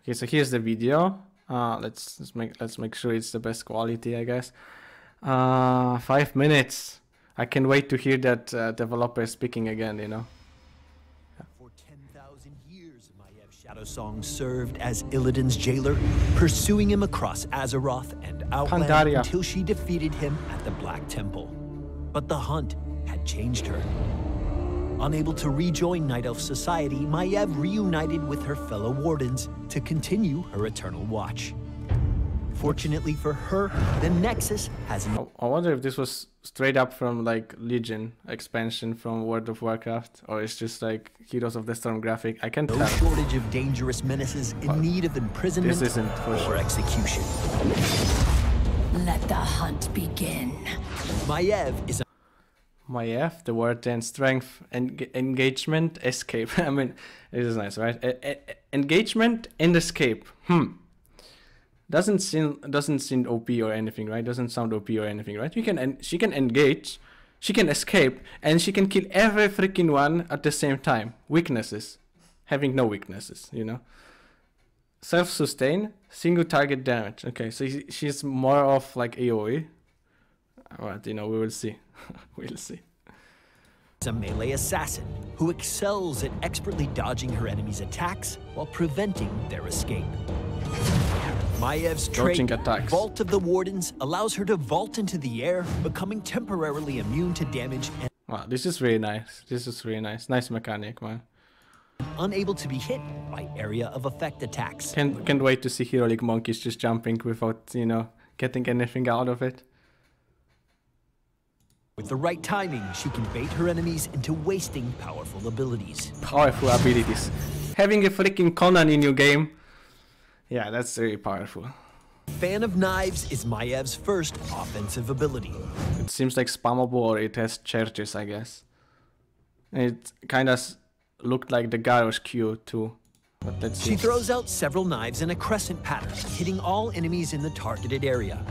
Okay, so here's the video. Let's make sure it's the best quality, I guess. 5 minutes. I can wait to hear that developer speaking again, you know. For 10,000 years, Maiev Shadow Song served as Illidan's jailer, pursuing him across Azeroth and Outland Pandaria. until she defeated him at the Black Temple. But the hunt had changed her. Unable to rejoin Night Elf society, Maiev reunited with her fellow wardens to continue her eternal watch. Fortunately for her, the Nexus has I wonder if this was straight up from like Legion expansion from World of Warcraft, or it's just like Heroes of the Storm graphic. I can't no tell. shortage of dangerous menaces in need of imprisonment This isn't for or sure. execution. Let the hunt begin. Maiev is a Maiev, the word then strength, engagement, escape. I mean, this is nice, right? Engagement and escape. Doesn't seem OP or anything, right? Doesn't sound OP or anything, right? She can engage, she can escape, and she can kill every freaking one at the same time. Weaknesses, having no weaknesses, you know. Self-sustain, single target damage. Okay, so she's more of like AoE. But you know, we will see. We'll see. a melee assassin who excels at expertly dodging her enemies' attacks while preventing their escape. Maiev's trait, Vault of the Wardens, allows her to vault into the air, becoming temporarily immune to damage and wow, this is really nice. This is really nice. Nice mechanic, man. Unable to be hit by area of effect attacks. Can't wait to see Hero League monkeys just jumping without, you know, getting anything out of it. With the right timing, she can bait her enemies into wasting powerful abilities. Powerful abilities. Having a freaking Conan in your game, yeah, that's very powerful. Fan of Knives is Maiev's first offensive ability. It seems like spammable, or it has charges, I guess. It kind of looked like the Garrosh Q too. But let's see. She throws out several knives in a crescent pattern, hitting all enemies in the targeted area.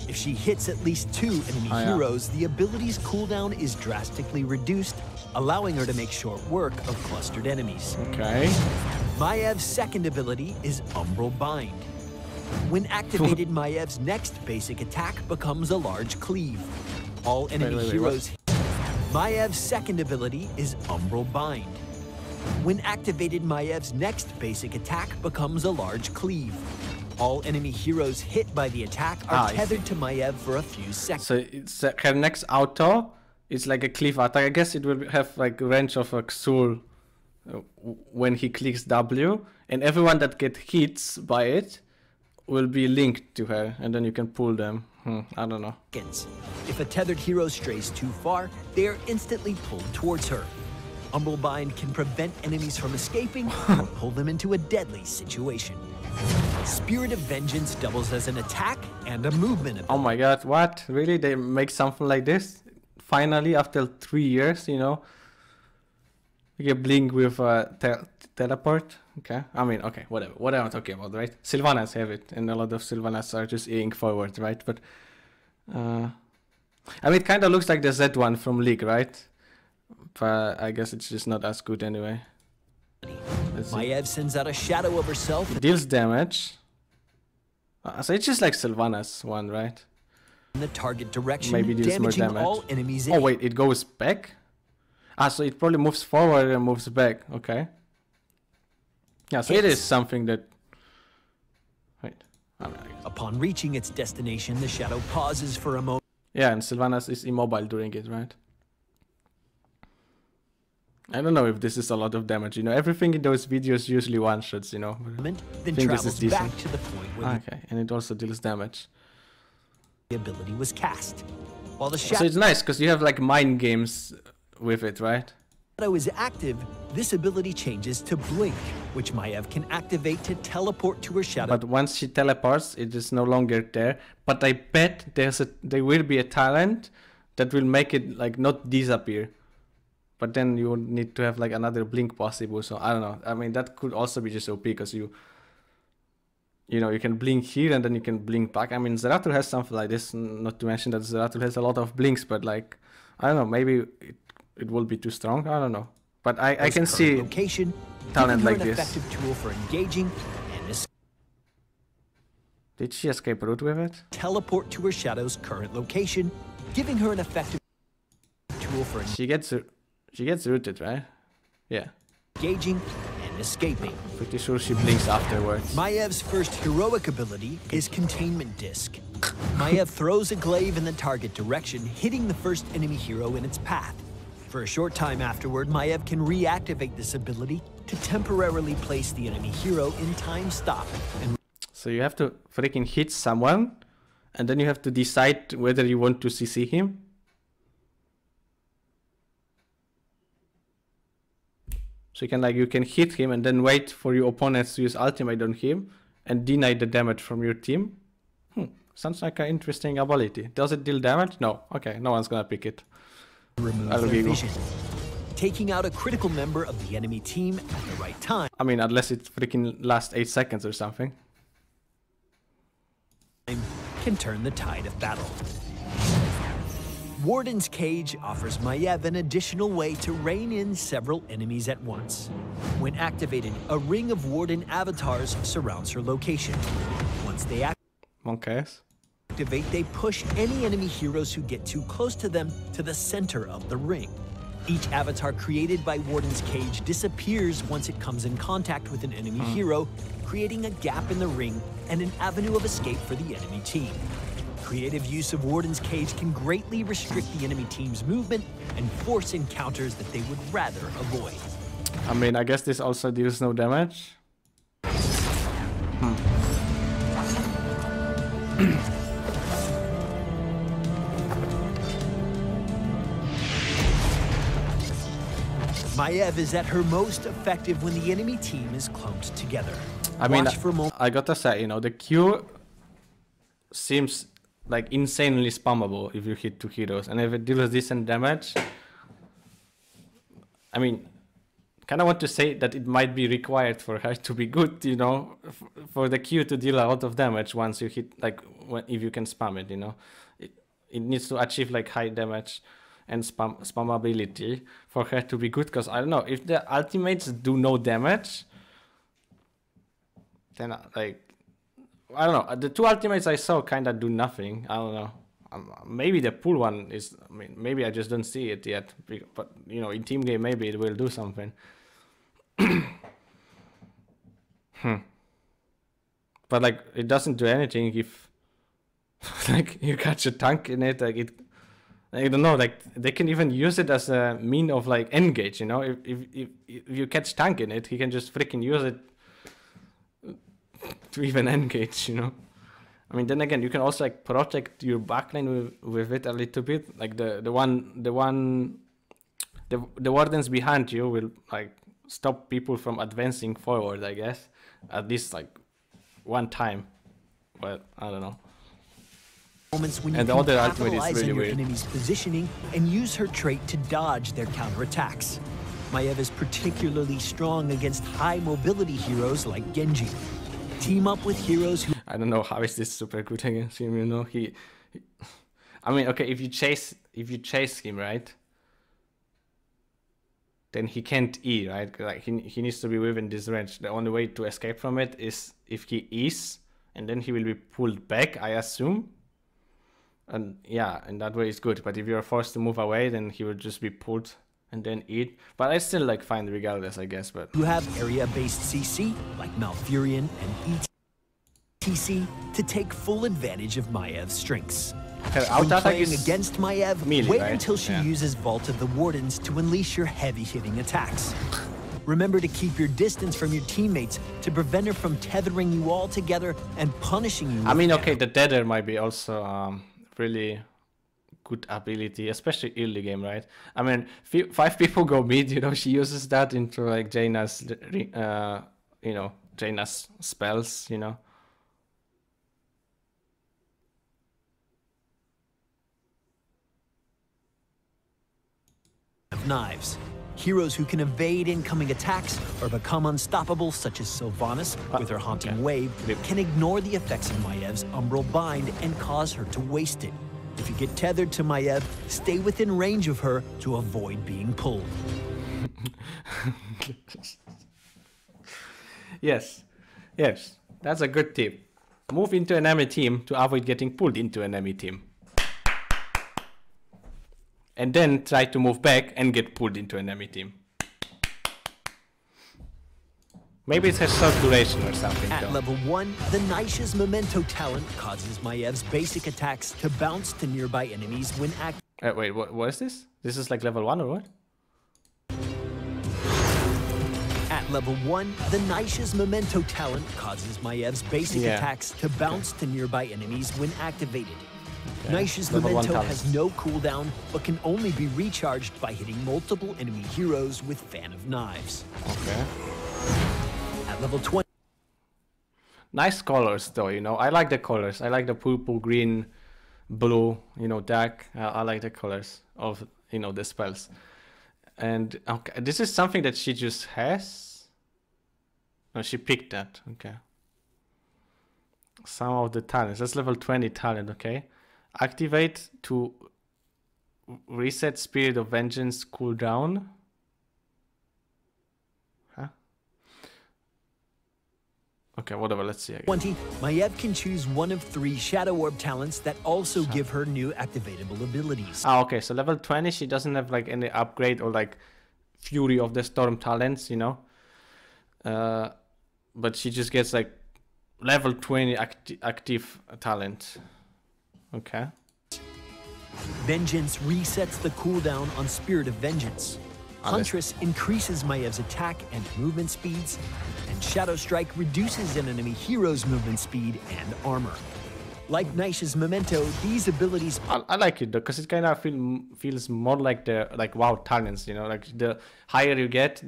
If she hits at least 2 enemy heroes, the ability's cooldown is drastically reduced, allowing her to make short work of clustered enemies. Okay. Maiev's second ability is Umbral Bind. When activated, Maiev's next basic attack becomes a large cleave. All enemy heroes... Maiev's second ability is Umbral Bind. When activated, Maiev's next basic attack becomes a large cleave. All enemy heroes hit by the attack are tethered to Maiev for a few seconds. So it's her next auto is like a cleave attack. I guess it will have like range of a Xul when he clicks W, and everyone that gets hits by it will be linked to her, and then you can pull them. I don't know. If a tethered hero strays too far, they are instantly pulled towards her. Umbral Bind can prevent enemies from escaping or pull them into a deadly situation. Spirit of Vengeance doubles as an attack and a movement ability. Oh my god, what? Really? They make something like this? Finally, after 3 years, you know? You can blink with teleport. Okay, I mean, okay, whatever. What am I talking about, right? Sylvanas have it, and a lot of Sylvanas are just aiming forward, right? But, I mean, it kind of looks like the Z1 from League, right? But I guess it's just not as good anyway. Maiev sends out a shadow of herself. Deals damage. So it's just like Sylvanas one, right? In the target direction, maybe deals more damage. All enemies oh wait, it goes back? So it probably moves forward and moves back. Okay. Yeah, so it is something that... Wait. Upon reaching its destination, the shadow pauses for a moment. Yeah, and Sylvanas is immobile during it, right? I don't know if this is a lot of damage, you know, everything in those videos usually one-shots, you know. Then travels back to the point where okay, and it also deals damage. The ability was cast. While the shadow so it's nice, because you have like mind games with it, right? Shadow is active, this ability changes to Blink, which Maiev can activate to teleport to her shadow. But once she teleports, it is no longer there. But I bet there will be a talent that will make it like not disappear. But then you would need to have like another blink possible, so I don't know. I mean, that could also be just OP, because you know, you can blink here and then you can blink back. I mean, Zeratul has something like this, not to mention that Zeratul has a lot of blinks, but like, I don't know, maybe it will be too strong, I don't know. But I can see talent like this. Effective tool for engaging and Did she escape route with it? Teleport to her shadow's current location, giving her an effective tool for She gets rooted, right? Yeah. engaging and escaping. Pretty sure she blinks afterwards. Maiev's first heroic ability is Containment Disc. Maiev throws a glaive in the target direction, hitting the first enemy hero in its path. For a short time afterward, Maiev can reactivate this ability to temporarily place the enemy hero in time stop. And So you have to freaking hit someone, and then you have to decide whether you want to CC him. So you can hit him and then wait for your opponents to use ultimate on him and deny the damage from your team. Sounds like an interesting ability. Does it deal damage? No. Okay, no one's gonna pick it. remove their vision, taking out a critical member of the enemy team at the right time. I mean, unless it freaking lasts 8 seconds or something. Can turn the tide of battle. Warden's Cage offers Maiev an additional way to rein in several enemies at once. When activated, a ring of Warden avatars surrounds her location. Once they activate, they push any enemy heroes who get too close to them to the center of the ring. Each avatar created by Warden's Cage disappears once it comes in contact with an enemy hero, creating a gap in the ring and an avenue of escape for the enemy team. Creative use of Warden's Cage can greatly restrict the enemy team's movement and force encounters that they would rather avoid. I mean, I guess this also deals no damage. Maiev is at her most effective when the enemy team is clumped together. I mean, I gotta say, you know, the Q seems like insanely spammable if you hit 2 heroes, and if it deals decent damage, I mean, kind of want to say that it might be required for her to be good, you know, for the Q to deal a lot of damage once you hit, like, if you can spam it, you know. It needs to achieve like high damage and spammability for her to be good, because I don't know, if the ultimates do no damage, then like, I don't know, the 2 ultimates I saw kind of do nothing. I don't know. Maybe the pool one is, I mean, maybe I just don't see it yet, but you know, in team game maybe it will do something. But like, it doesn't do anything if like you catch a tank in it, like it, I don't know, like they can even use it as a mean of like engage, you know. If you catch tank in it, he can just freaking use it to even engage, you know. I mean, then again, you can also like protect your backline with it a little bit. Like the wardens behind you will like stop people from advancing forward, I guess, at least like one time. But I don't know. Moments when you can capitalize on your enemy's positioning and use her trait to dodge their counterattacks. Maiev is particularly strong against high mobility heroes like Genji. Team up with heroes who... I don't know how is this super good against him, you know. He I mean, okay, if you chase him, right, then he can't E, right? Like he needs to be within this range. The only way to escape from it is if he E's, and then he will be pulled back, I assume. And yeah, in that way it's good. But if you're forced to move away, then he will just be pulled and then eat. But I still like fine regardless, I guess. But who have area-based CC like Malfurion and ETC to take full advantage of Maiev's strengths. When playing against Maiev, wait until she uses Vault of the Wardens to unleash your heavy-hitting attacks. Remember to keep your distance from your teammates to prevent her from tethering you all together and punishing you. I mean, okay, the tether might be also really good ability, especially early game, right? I mean, 5 people go mid, you know, she uses that into like Jaina's, you know, Jaina's spells, you know. Knives. Heroes who can evade incoming attacks or become unstoppable, such as Sylvanas with her Haunting Wave, can ignore the effects of Maiev's Umbral Bind and cause her to waste it. If you get tethered to Maiev, stay within range of her to avoid being pulled. Yes, that's a good tip. Move into an enemy team to avoid getting pulled into an enemy team. And then try to move back and get pulled into an enemy team. Maybe it has short duration or something. At level 1, the Naisha's Memento talent causes Maiev's basic attacks to bounce to nearby enemies when active. Wait, what is this? This is like level 1 or what? At level 1, the Naisha's Memento talent causes Maiev's basic attacks to bounce to nearby enemies when activated. Okay. Naisha's Memento has no cooldown, but can only be recharged by hitting multiple enemy heroes with Fan of Knives. Okay. At level 20. Nice colors though, you know. I like the colors. I like the purple, green, blue, you know, dark. I like the colors of, you know, the spells. And okay, this is something that she just has. No, she picked that. Okay. Some of the talents. That's level 20 talent, okay. Activate to reset Spirit of Vengeance cooldown. Huh? Okay, whatever, let's see again. 20. Maiev can choose one of 3 Shadow Orb talents that also give her new activatable abilities. Ah, okay, so level 20, she doesn't have like any upgrade or like Fury of the Storm talents, you know. But she just gets like level 20 active talent. Okay. Vengeance resets the cooldown on Spirit of Vengeance. Huntress increases Maiev's attack and movement speeds, and Shadow Strike reduces an enemy hero's movement speed and armor. Like Naisha's Memento, these abilities... I like it though, because it kind of feels more like the WoW talents, you know, like the higher you get,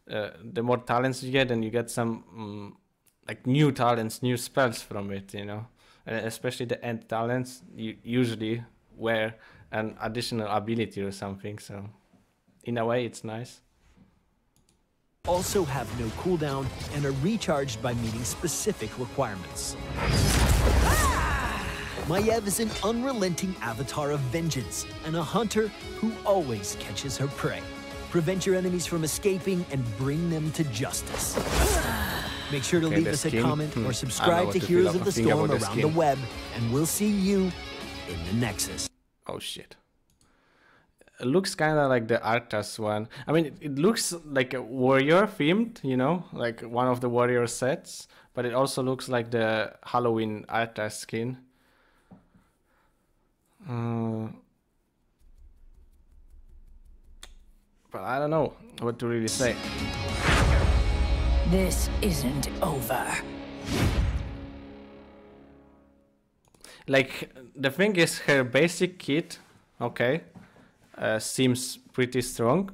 the more talents you get, and you get some like new talents, new spells from it, you know. Especially the end talents, you usually wear an additional ability or something, so in a way it's nice. Also have no cooldown and are recharged by meeting specific requirements. Maiev is an unrelenting avatar of vengeance and a hunter who always catches her prey. Prevent your enemies from escaping and bring them to justice. Make sure to leave us a comment or subscribe to Heroes of the Storm around the web, and we'll see you in the Nexus. Oh shit. It looks kind of like the Arthas one. I mean, it looks like a warrior themed, you know, like one of the warrior sets, but it also looks like the Halloween Arthas skin. But I don't know what to really say. This isn't over. Like, the thing is, her basic kit, okay, seems pretty strong.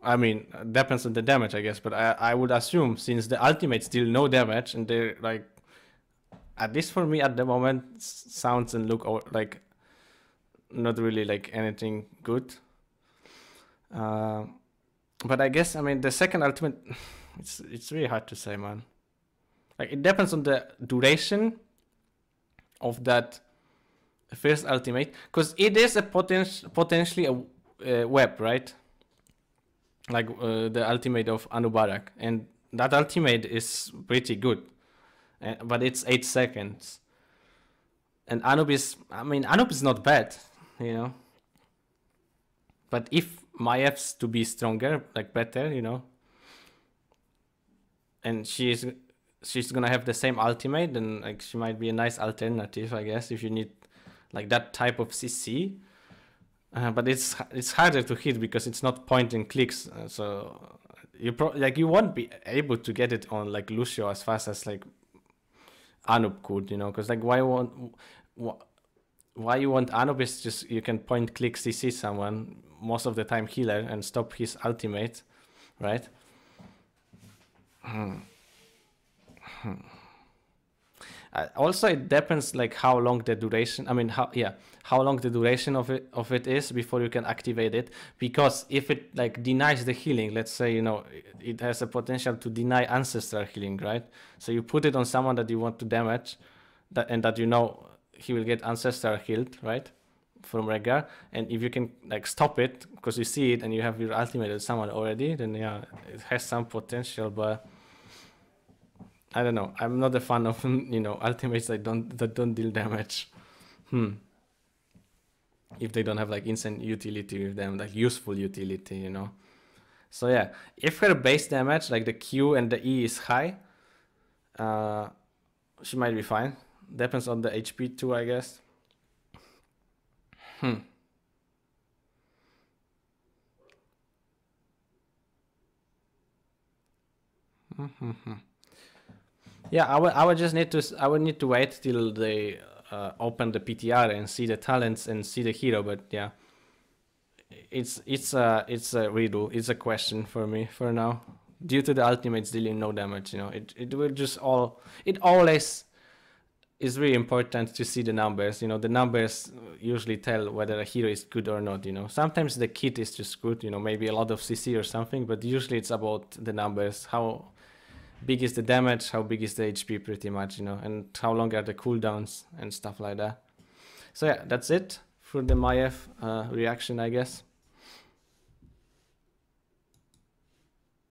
I mean, depends on the damage, I guess, but I would assume, since the ultimates deal no damage, and they're like, at least for me at the moment, sounds and look like not really like anything good. But I guess, I mean, the second ultimate, it's really hard to say, man. Like, it depends on the duration of that first ultimate, because it is a potentially a web, right? Like the ultimate of Anubarak, and that ultimate is pretty good, but it's 8 seconds. And Anub is not bad, you know. But if Maev's to be stronger, like better, you know, and she's gonna have the same ultimate, then like she might be a nice alternative, I guess, if you need like that type of CC. But it's harder to hit because it's not point and clicks, so you won't be able to get it on like Lucio as fast as like Anub could, you know, because like why you want Anub is just you can point click CC someone, most of the time healer, and stop his ultimate, right? Also, it depends like how long the duration. I mean, how long the duration of it is before you can activate it. Because if it like denies the healing, let's say, you know, it has a potential to deny ancestral healing, right? So you put it on someone that you want to damage, that you know he will get ancestral healed, right, from Rehgar. And if you can like stop it because you see it and you have your ultimate on someone already, then yeah, it has some potential, but I don't know. I'm not a fan of, you know, ultimates that don't deal damage. If they don't have like insane utility with them, like useful utility, you know. So yeah, if her base damage, like the Q and the E is high, she might be fine. Depends on the HP too, I guess. Yeah, I would just need to wait till they open the PTR and see the talents and see the hero. But yeah, it's a riddle. It's a question for me for now. Due to the ultimates dealing no damage, you know, it will just all. It always is really important to see the numbers. You know, the numbers usually tell whether a hero is good or not. You know, sometimes the kit is just good. You know, maybe a lot of CC or something, but usually it's about the numbers. How big is the damage, how big is the HP pretty much, you know, and how long are the cooldowns and stuff like that. So yeah, that's it for the Maiev reaction, I guess.